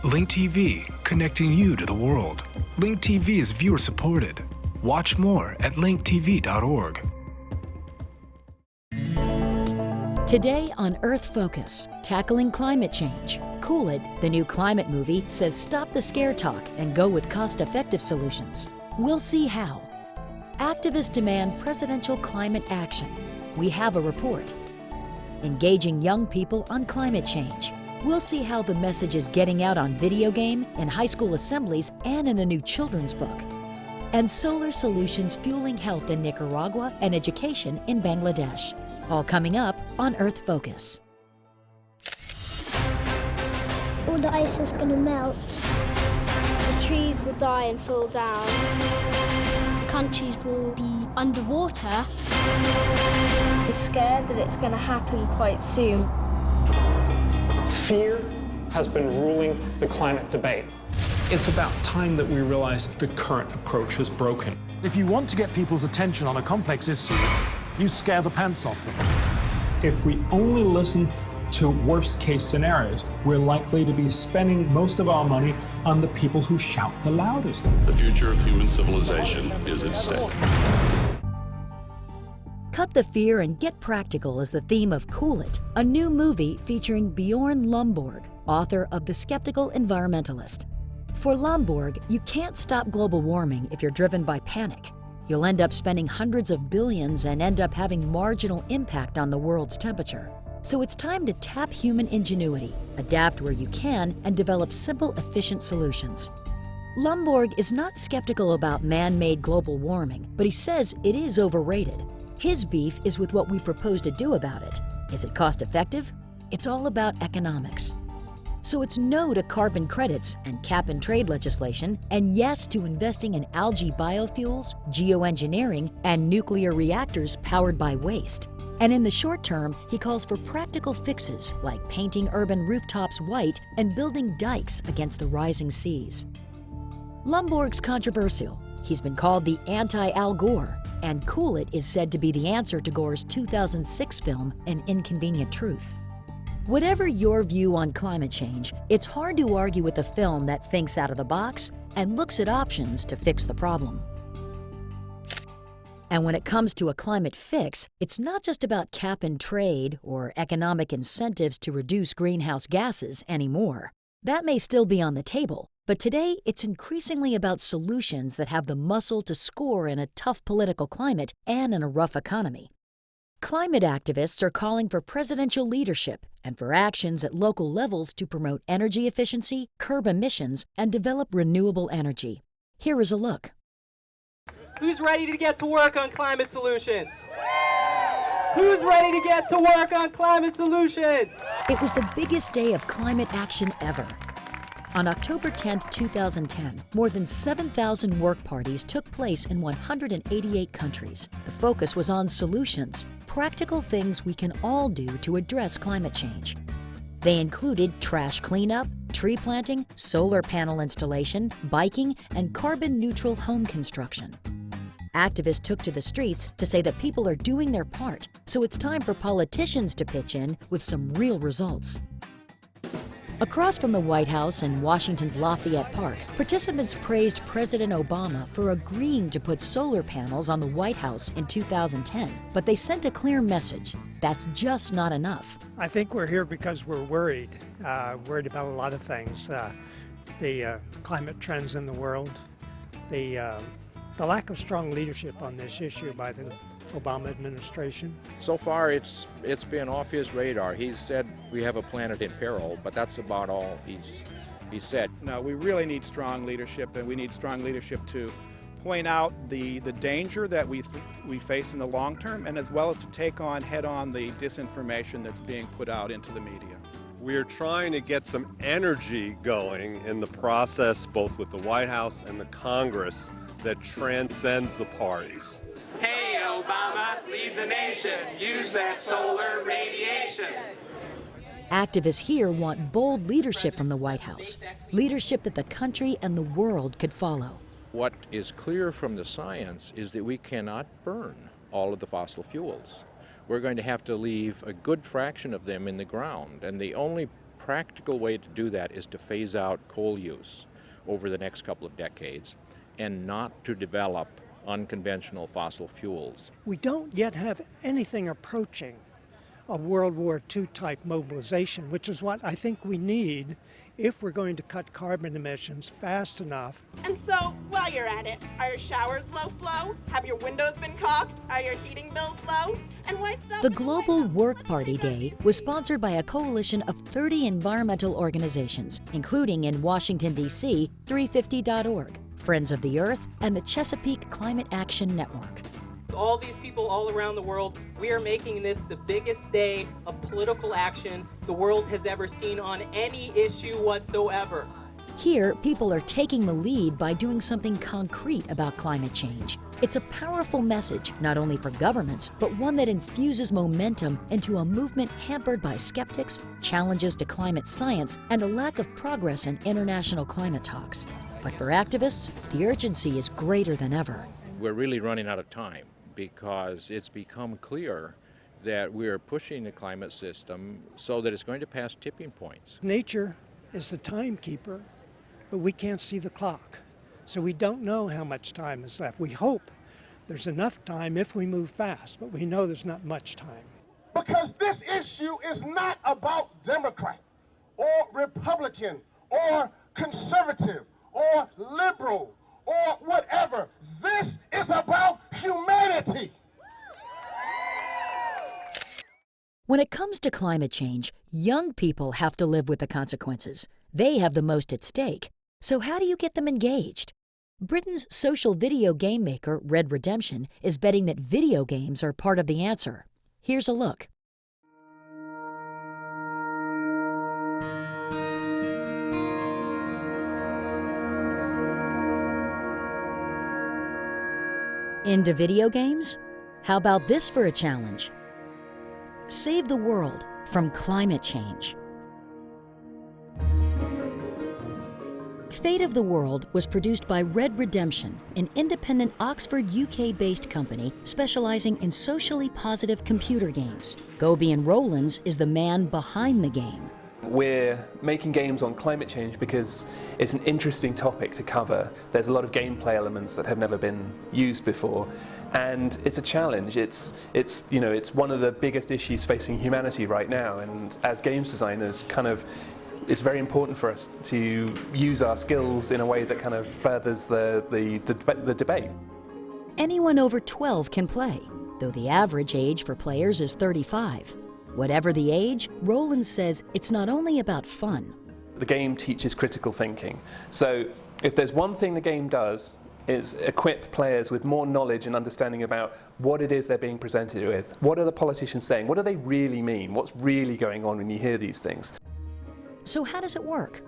Link TV, connecting you to the world. Link TV is viewer supported. Watch more at linktv.org. Today on Earth Focus, tackling climate change. Cool It, the new climate movie, says stop the scare talk and go with cost-effective solutions. We'll see how. Activists demand presidential climate action. We have a report. Engaging young people on climate change. We'll see how the message is getting out on video game, in high school assemblies, and in a new children's book. And solar solutions fueling health in Nicaragua and education in Bangladesh. All coming up on Earth Focus. All the ice is going to melt. The trees will die and fall down. Countries will be underwater. We're scared that it's going to happen quite soon. Fear has been ruling the climate debate. It's about time that we realize the current approach is broken. If you want to get people's attention on a complex issue, you scare the pants off them. If we only listen to worst-case scenarios, we're likely to be spending most of our money on the people who shout the loudest. The future of human civilization is at stake. Cut the fear and get practical is the theme of Cool It, a new movie featuring Bjorn Lomborg, author of The Skeptical Environmentalist. For Lomborg, you can't stop global warming if you're driven by panic. You'll end up spending hundreds of billions and end up having marginal impact on the world's temperature. So it's time to tap human ingenuity, adapt where you can, and develop simple, efficient solutions. Lomborg is not skeptical about man-made global warming, but he says it is overrated. His beef is with what we propose to do about it. Is it cost-effective? It's all about economics. So it's no to carbon credits and cap-and-trade legislation, and yes to investing in algae biofuels, geoengineering, and nuclear reactors powered by waste. And in the short term, he calls for practical fixes like painting urban rooftops white and building dikes against the rising seas. Lomborg's controversial. He's been called the anti-Al Gore, and Cool It is said to be the answer to Gore's 2006 film, An Inconvenient Truth. Whatever your view on climate change, it's hard to argue with a film that thinks out of the box and looks at options to fix the problem. And when it comes to a climate fix, it's not just about cap and trade or economic incentives to reduce greenhouse gases anymore. That may still be on the table, but today it's increasingly about solutions that have the muscle to score in a tough political climate and in a rough economy. Climate activists are calling for presidential leadership and for actions at local levels to promote energy efficiency, curb emissions, and develop renewable energy. Here is a look. Who's ready to get to work on climate solutions? Who's ready to get to work on climate solutions? It was the biggest day of climate action ever. On October 10, 2010, more than 7,000 work parties took place in 188 countries. The focus was on solutions, practical things we can all do to address climate change. They included trash cleanup, tree planting, solar panel installation, biking, and carbon-neutral home construction. Activists took to the streets to say that people are doing their part, so it's time for politicians to pitch in with some real results. Across from the White House in Washington's Lafayette Park, participants praised President Obama for agreeing to put solar panels on the White House in 2010, but they sent a clear message. That's just not enough. I think we're here because we're worried about a lot of things. The climate trends in the world, the lack of strong leadership on this issue by the Obama administration. So far, it's been off his radar. He's said we have a planet in peril, but that's about all he's said. No, we really need strong leadership, and we need strong leadership to point out the danger that we face in the long term, and as well as to take on head-on the disinformation that's being put out into the media. We are trying to get some energy going in the process, both with the White House and the Congress, that transcends the parties. Hey Obama, lead the nation, use that solar radiation. Activists here want bold leadership from the White House, leadership that the country and the world could follow. What is clear from the science is that we cannot burn all of the fossil fuels. We're going to have to leave a good fraction of them in the ground, and the only practical way to do that is to phase out coal use over the next couple of decades and not to develop unconventional fossil fuels. We don't yet have anything approaching a World War II type mobilization, which is what I think we need if we're going to cut carbon emissions fast enough. And so, while you're at it, are your showers low flow? Have your windows been caulked? Are your heating bills low? And why stop? The Global Work Party Day was sponsored by a coalition of 30 environmental organizations, including in Washington, D.C., 350.org, Friends of the Earth, and the Chesapeake Climate Action Network. All these people all around the world, we are making this the biggest day of political action the world has ever seen on any issue whatsoever. Here, people are taking the lead by doing something concrete about climate change. It's a powerful message, not only for governments, but one that infuses momentum into a movement hampered by skeptics, challenges to climate science, and a lack of progress in international climate talks. But for activists, the urgency is greater than ever. We're really running out of time because it's become clear that we're pushing the climate system so that it's going to pass tipping points. Nature is the timekeeper, but we can't see the clock. So we don't know how much time is left. We hope there's enough time if we move fast, but we know there's not much time. Because this issue is not about Democrat or Republican or conservative or liberal or whatever. This is about humanity. When it comes to climate change, young people have to live with the consequences. They have the most at stake. So how do you get them engaged? Britain's social video game maker, Red Redemption, is betting that video games are part of the answer. Here's a look. Into video games? How about this for a challenge? Save the world from climate change. Fate of the World was produced by Red Redemption, an independent Oxford, UK-based company specializing in socially positive computer games. Gobion Rowlands is the man behind the game. We're making games on climate change because it's an interesting topic to cover. There's a lot of gameplay elements that have never been used before, and it's a challenge. It's one of the biggest issues facing humanity right now, and as games designers, it's very important for us to use our skills in a way that kind of furthers the debate. Anyone over 12 can play, though the average age for players is 35. Whatever the age, Rowlands says it's not only about fun. The game teaches critical thinking. So if there's one thing the game does, is equip players with more knowledge and understanding about what it is they're being presented with. What are the politicians saying? What do they really mean? What's really going on when you hear these things? So how does it work?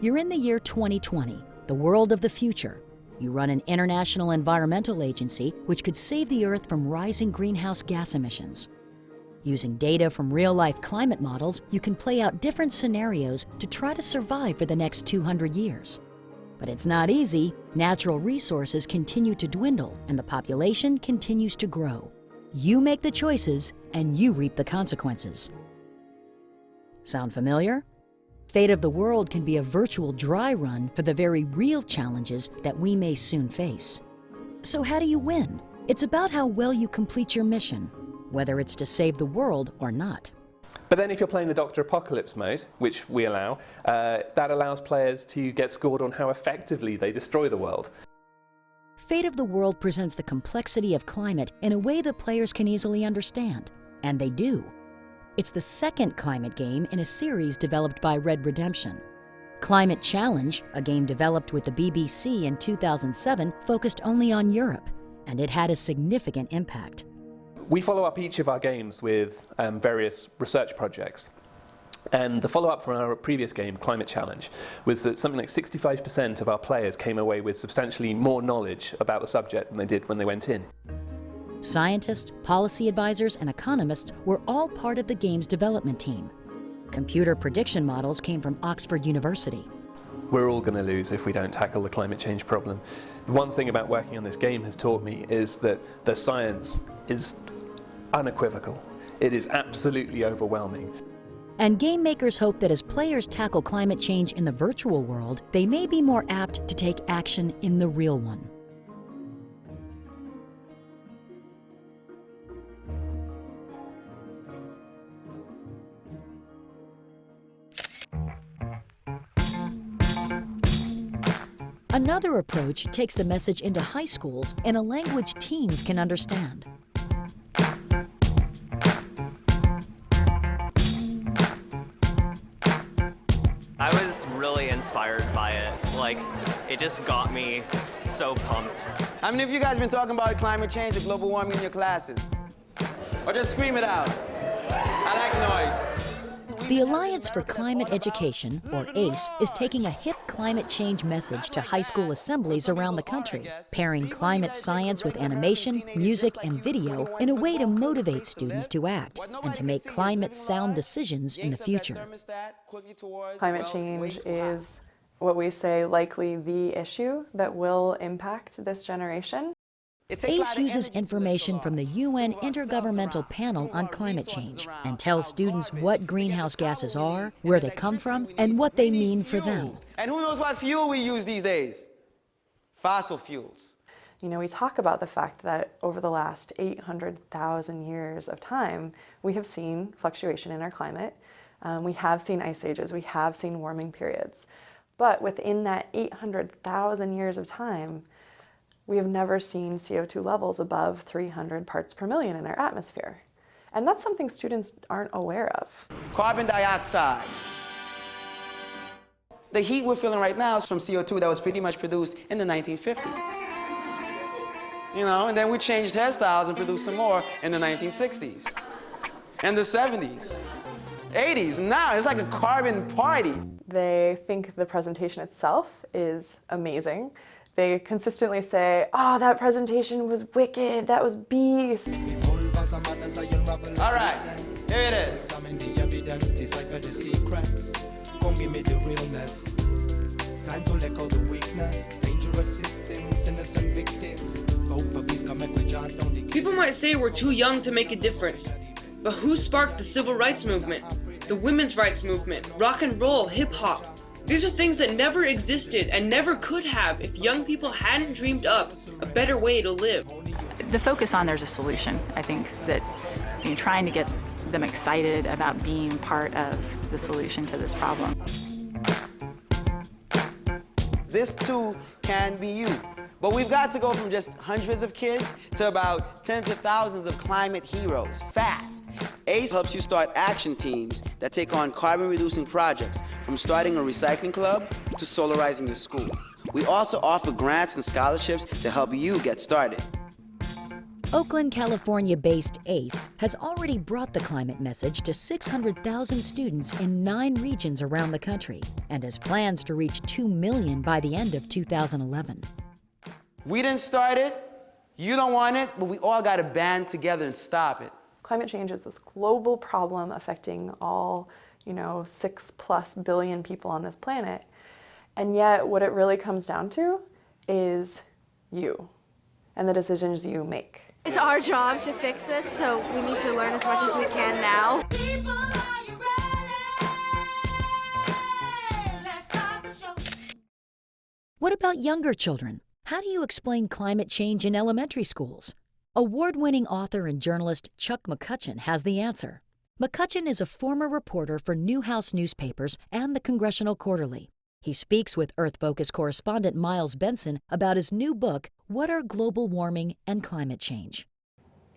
You're in the year 2020, the world of the future. You run an international environmental agency which could save the Earth from rising greenhouse gas emissions. Using data from real-life climate models, you can play out different scenarios to try to survive for the next 200 years. But it's not easy. Natural resources continue to dwindle, and the population continues to grow. You make the choices, and you reap the consequences. Sound familiar? Fate of the World can be a virtual dry run for the very real challenges that we may soon face. So how do you win? It's about how well you complete your mission, whether it's to save the world or not. But then if you're playing the Dr. Apocalypse mode, which we allow, that allows players to get scored on how effectively they destroy the world. Fate of the World presents the complexity of climate in a way that players can easily understand, and they do. It's the second climate game in a series developed by Red Redemption. Climate Challenge, a game developed with the BBC in 2007, focused only on Europe, and it had a significant impact. We follow up each of our games with various research projects. And the follow-up from our previous game, Climate Challenge, was that something like 65% of our players came away with substantially more knowledge about the subject than they did when they went in. Scientists, policy advisors, and economists were all part of the game's development team. Computer prediction models came from Oxford University. We're all going to lose if we don't tackle the climate change problem. The one thing about working on this game has taught me is that the science is unequivocal. It is absolutely overwhelming. And game makers hope that as players tackle climate change in the virtual world, they may be more apt to take action in the real one. Another approach takes the message into high schools in a language teens can understand. I was really inspired by it. Like, it just got me so pumped. How many of you guys been talking about climate change or global warming in your classes? Or just scream it out? I like noise. The Alliance for Climate Education, or ACE, is taking a hip climate change message to high school assemblies around the country, pairing climate science with animation, music, and video in a way to motivate students to act and to make climate-sound decisions in the future. Climate change is what we say likely the issue that will impact this generation. ACE uses information from the UN Intergovernmental Panel on Climate Change and tells students what greenhouse gases are, where they come from, and what they mean for them. And who knows what fuel we use these days? Fossil fuels. You know, we talk about the fact that over the last 800,000 years of time, we have seen fluctuation in our climate. We have seen ice ages, we have seen warming periods. But within that 800,000 years of time, we have never seen CO2 levels above 300 parts per million in our atmosphere. And that's something students aren't aware of. Carbon dioxide. The heat we're feeling right now is from CO2 that was pretty much produced in the 1950s. You know, and then we changed hairstyles and produced some more in the 1960s. And the 70s, 80s, now it's like a carbon party. They think the presentation itself is amazing. They consistently say, oh, that presentation was wicked, that was beast. All right, here it is. People might say we're too young to make a difference, but who sparked the civil rights movement, the women's rights movement, rock and roll, hip hop? These are things that never existed and never could have if young people hadn't dreamed up a better way to live. The focus on there's a solution. I think that trying to get them excited about being part of the solution to this problem. This too can be you. But we've got to go from just hundreds of kids to about tens of thousands of climate heroes, fast. ACE helps you start action teams that take on carbon-reducing projects, from starting a recycling club to solarizing your school. We also offer grants and scholarships to help you get started. Oakland, California-based ACE has already brought the climate message to 600,000 students in 9 regions around the country and has plans to reach 2 million by the end of 2011. We didn't start it, you don't want it, but we all got to band together and stop it. Climate change is this global problem affecting all, 6+ billion people on this planet. And yet what it really comes down to is you and the decisions you make. It's our job to fix this, so we need to learn as much as we can now. What about younger children? How do you explain climate change in elementary schools? Award-winning author and journalist Chuck McCutcheon has the answer. McCutcheon is a former reporter for Newhouse newspapers and the Congressional Quarterly. He speaks with Earth Focus correspondent Miles Benson about his new book, What Are Global Warming and Climate Change?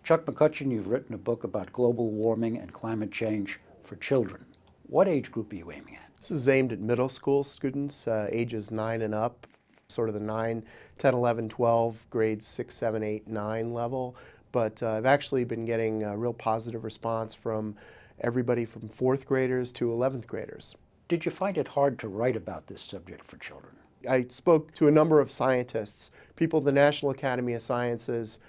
Chuck McCutcheon, you've written a book about global warming and climate change for children. What age group are you aiming at? This is aimed at middle school students, ages 9 and up, sort of the 9, 10, 11, 12, grades 6, 7, 8, 9 level. But I've actually been getting a real positive response from everybody from 4th graders to 11th graders. Did you find it hard to write about this subject for children? I spoke to a number of scientists, people at the National Academy of Sciences,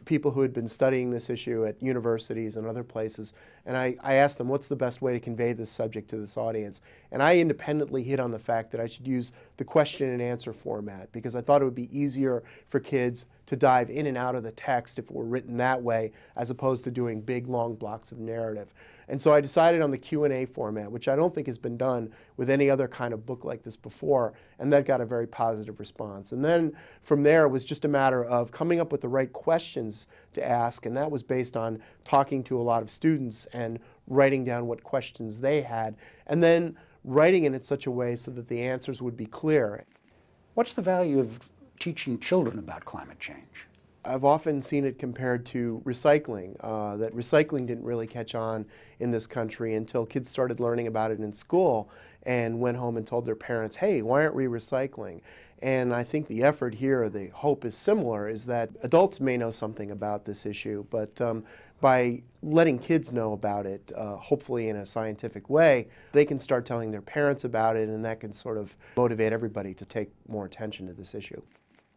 people who had been studying this issue at universities and other places, and I asked them what's the best way to convey this subject to this audience. And I independently hit on the fact that I should use the question and answer format because I thought it would be easier for kids to dive in and out of the text if it were written that way, as opposed to doing big, long blocks of narrative. And so I decided on the Q&A format, which I don't think has been done with any other kind of book like this before, and that got a very positive response. And then from there, it was just a matter of coming up with the right questions to ask, and that was based on talking to a lot of students and writing down what questions they had, and then writing it in such a way so that the answers would be clear. What's the value of teaching children about climate change? I've often seen it compared to recycling, that recycling didn't really catch on in this country until kids started learning about it in school and went home and told their parents, hey, why aren't we recycling? And I think the effort here, the hope is similar, is that adults may know something about this issue, but by letting kids know about it, hopefully in a scientific way, they can start telling their parents about it, and that can sort of motivate everybody to take more attention to this issue.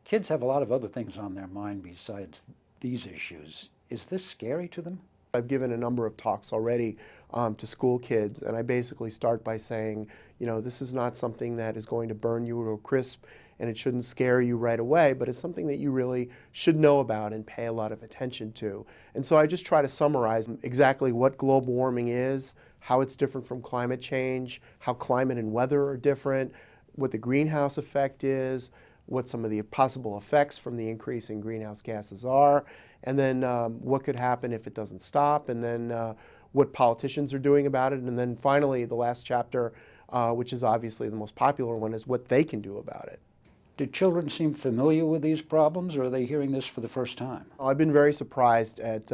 Kids have a lot of other things on their mind besides these issues. Is this scary to them? I've given a number of talks already to school kids, and I basically start by saying, you know, this is not something that is going to burn you to a crisp, and it shouldn't scare you right away, but it's something that you really should know about and pay a lot of attention to. And so I just try to summarize exactly what global warming is, how it's different from climate change, how climate and weather are different, what the greenhouse effect is, what some of the possible effects from the increase in greenhouse gases are, and then what could happen if it doesn't stop, and then what politicians are doing about it, and then finally the last chapter, which is obviously the most popular one, is what they can do about it. Do children seem familiar with these problems, or are they hearing this for the first time? I've been very surprised at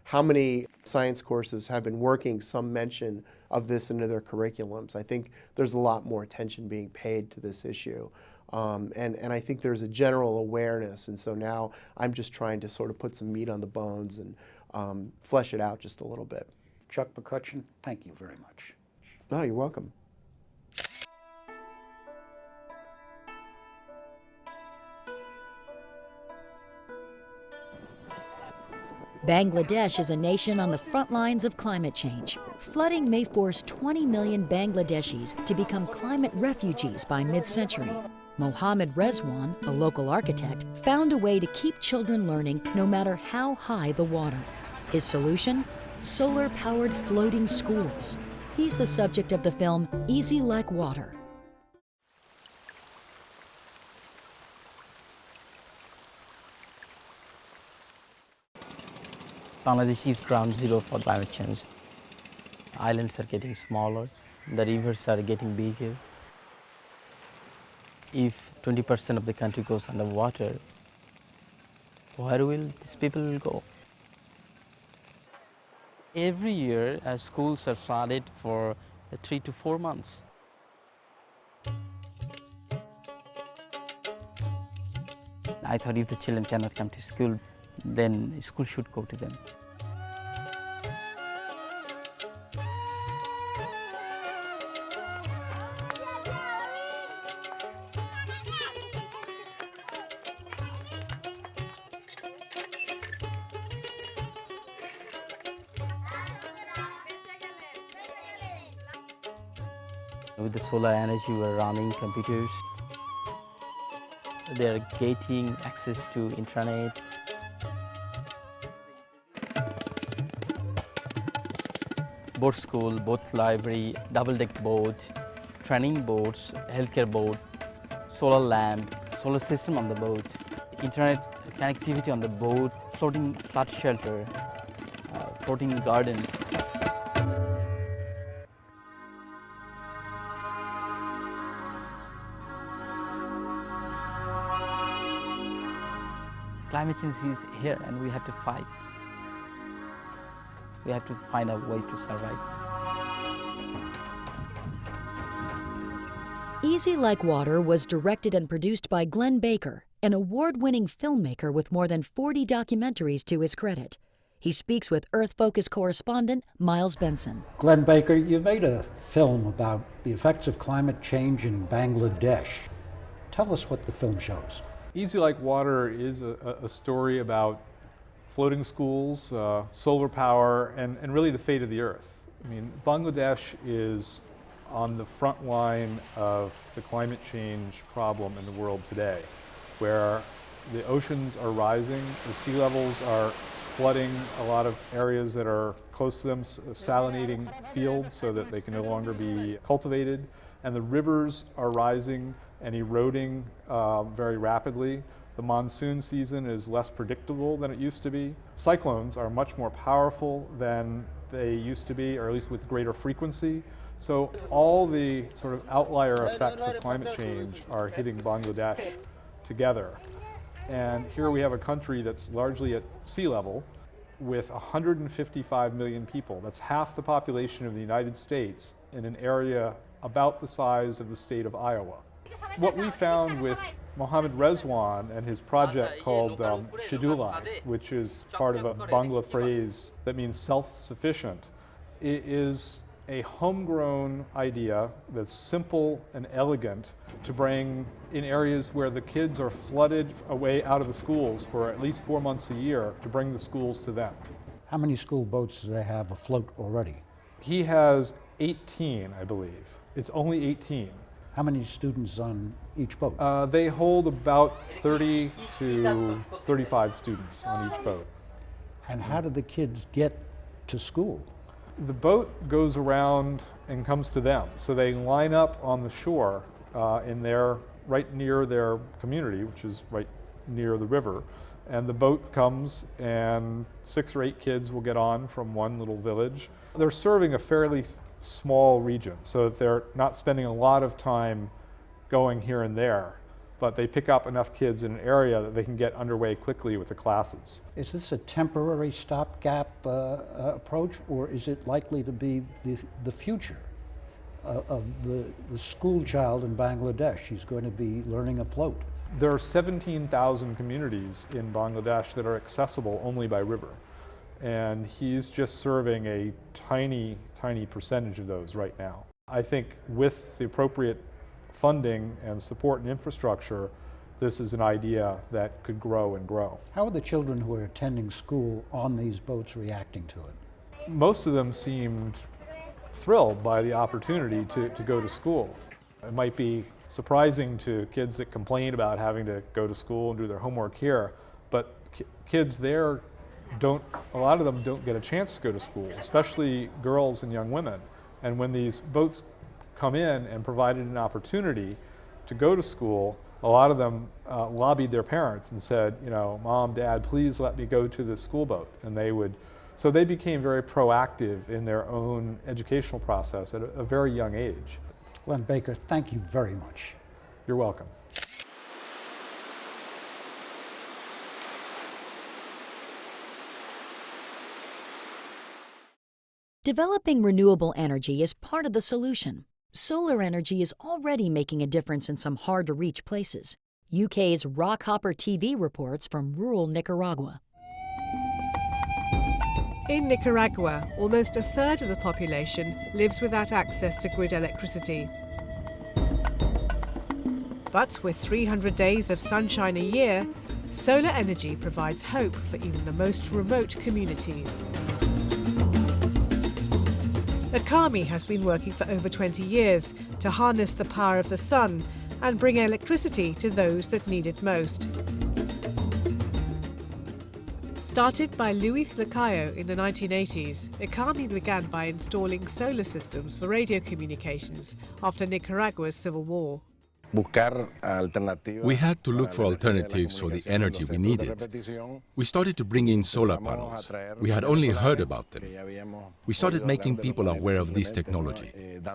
how many science courses have been working some mention of this into their curriculums. I think there's a lot more attention being paid to this issue. And I think there's a general awareness, and so now I'm just trying to sort of put some meat on the bones and flesh it out just a little bit. Chuck McCutcheon, thank you very much. No, you're welcome. Bangladesh is a nation on the front lines of climate change. Flooding may force 20 million Bangladeshis to become climate refugees by mid-century. Mohammed Rezwan, a local architect, found a way to keep children learning no matter how high the water. His solution? Solar-powered floating schools. He's the subject of the film Easy Like Water. Bangladesh is ground zero for climate change. Islands are getting smaller, the rivers are getting bigger. If 20% of the country goes underwater, where will these people go? Every year, schools are flooded for 3 to 4 months. I thought if the children cannot come to school, then school should go to them. With the solar energy, we're running computers. They're getting access to internet. Boat school, boat library, double-deck boat, training boats, healthcare boat, solar lamp, solar system on the boat, internet connectivity on the boat, floating flood shelter, floating gardens. Climate change is here and we have to fight. We have to find a way to survive. Easy Like Water was directed and produced by Glenn Baker, an award-winning filmmaker with more than 40 documentaries to his credit. He speaks with Earth Focus correspondent Miles Benson. Glenn Baker, you made a film about the effects of climate change in Bangladesh. Tell us what the film shows. Easy Like Water is a story about floating schools, solar power, and really the fate of the Earth. I mean, Bangladesh is on the front line of the climate change problem in the world today, where The oceans are rising, the sea levels are flooding a lot of areas that are close to them, salinating fields so that they can no longer be cultivated, and the rivers are rising and eroding very rapidly. The monsoon season is less predictable than it used to be. Cyclones are much more powerful than they used to be, or at least with greater frequency. So all the sort of outlier effects of climate change are hitting Bangladesh together. And here we have a country that's largely at sea level with 155 million people. That's half the population of the United States in an area about the size of the state of Iowa. What we found with Mohammed Rezwan and his project called Shidulai, which is part of a Bangla phrase that means self-sufficient, is a homegrown idea that's simple and elegant to bring in areas where the kids are flooded away out of the schools for at least 4 months a year, to bring the schools to them. How many school boats do they have afloat already? He has 18, I believe. It's only 18. How many students on each boat? They hold about 30 to 35 students on each boat. And how do the kids get to school? The boat goes around and comes to them. So they line up on the shore right near their community, which is right near the river. And the boat comes and 6 or 8 kids will get on from one little village. They're serving a fairly small region, so that they're not spending a lot of time going here and there, but they pick up enough kids in an area that they can get underway quickly with the classes. Is this a temporary stopgap approach, or is it likely to be the future of the school child in Bangladesh? He's going to be learning afloat. There are 17,000 communities in Bangladesh that are accessible only by river. And he's just serving a tiny, tiny percentage of those right now. I think with the appropriate funding and support and infrastructure, this is an idea that could grow and grow. How are the children who are attending school on these boats reacting to it? Most of them seemed thrilled by the opportunity to go to school. It might be surprising to kids that complain about having to go to school and do their homework here, but kids there a lot of them don't get a chance to go to school, especially girls and young women. And when these boats come in and provided an opportunity to go to school, a lot of them lobbied their parents and said, you know, Mom, Dad, please let me go to the school boat. And so they became very proactive in their own educational process at a very young age. Glenn Baker, thank you very much. You're welcome. Developing renewable energy is part of the solution. Solar energy is already making a difference in some hard-to-reach places. UK's Rockhopper TV reports from rural Nicaragua. In Nicaragua, almost a third of the population lives without access to grid electricity. But with 300 days of sunshine a year, solar energy provides hope for even the most remote communities. Akami has been working for over 20 years to harness the power of the sun and bring electricity to those that need it most. Started by Luis Lacayo in the 1980s, Akami began by installing solar systems for radio communications after Nicaragua's civil war. We had to look for alternatives for the energy we needed. We started to bring in solar panels. We had only heard about them. We started making people aware of this technology.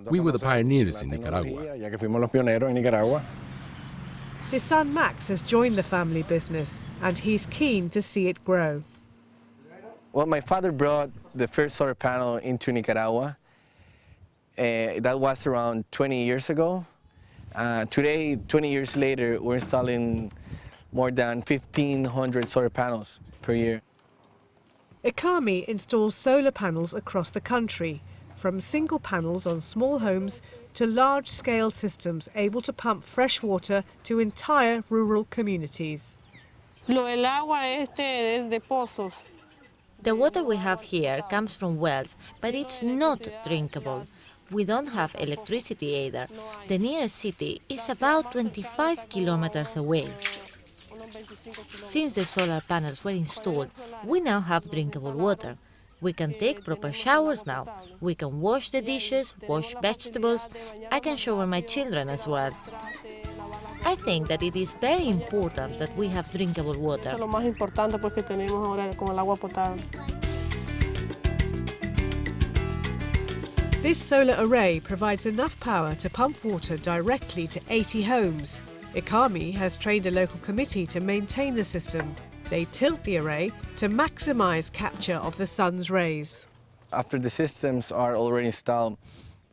We were the pioneers in Nicaragua. His son Max has joined the family business, and he's keen to see it grow. Well, my father brought the first solar panel into Nicaragua. That was around 20 years ago. Today, 20 years later, we're installing more than 1,500 solar panels per year. Akami installs solar panels across the country, from single panels on small homes to large-scale systems able to pump fresh water to entire rural communities. The water we have here comes from wells, but it's not drinkable. We don't have electricity either. The nearest city is about 25 kilometers away. Since the solar panels were installed, we now have drinkable water. We can take proper showers now. We can wash the dishes, wash vegetables. I can shower my children as well. I think that it is very important that we have drinkable water. This solar array provides enough power to pump water directly to 80 homes. ICAMI has trained a local committee to maintain the system. They tilt the array to maximize capture of the sun's rays. After the systems are already installed,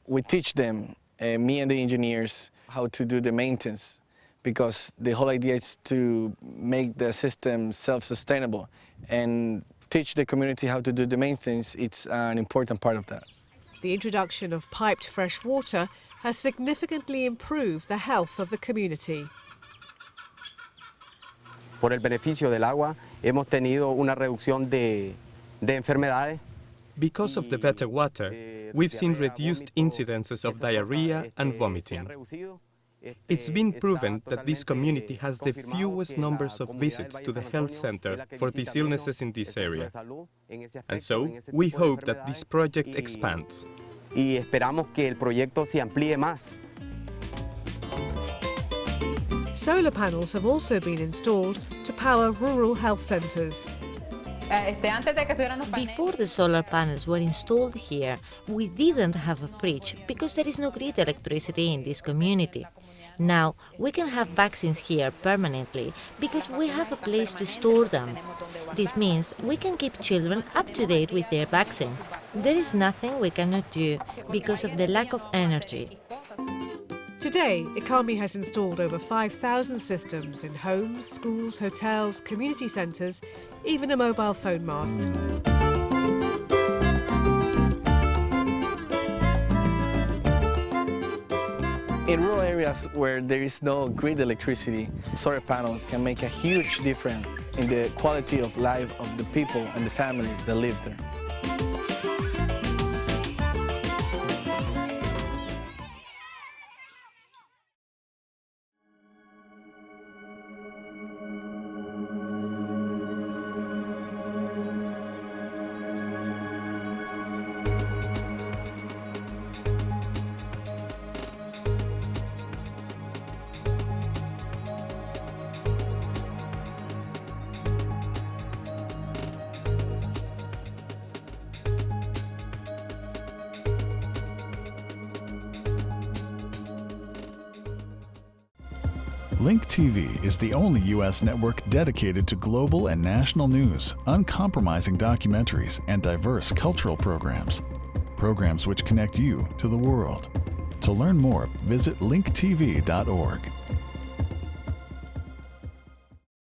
we teach them, me and the engineers, how to do the maintenance, because the whole idea is to make the system self-sustainable, and teach the community how to do the maintenance. It's an important part of that. The introduction of piped fresh water has significantly improved the health of the community. Por el beneficio del agua, hemos tenido una reducción de enfermedades. Because of the better water, we've seen reduced incidences of diarrhea and vomiting. It's been proven that this community has the fewest numbers of visits to the health center for these illnesses in this area. And so, we hope that this project expands. Y esperamos que el proyecto se amplíe más. Solar panels have also been installed to power rural health centres. Before the solar panels were installed here, we didn't have a fridge because there is no grid electricity in this community. Now we can have vaccines here permanently because we have a place to store them. This means we can keep children up to date with their vaccines. There is nothing we cannot do because of the lack of energy. Today, ICAMI has installed over 5,000 systems in homes, schools, hotels, community centres, even a mobile phone mast. In rural areas where there is no grid electricity, solar panels can make a huge difference in the quality of life of the people and the families that live there. Link TV is the only U.S. network dedicated to global and national news, uncompromising documentaries, and diverse cultural programs. Programs which connect you to the world. To learn more, visit linktv.org.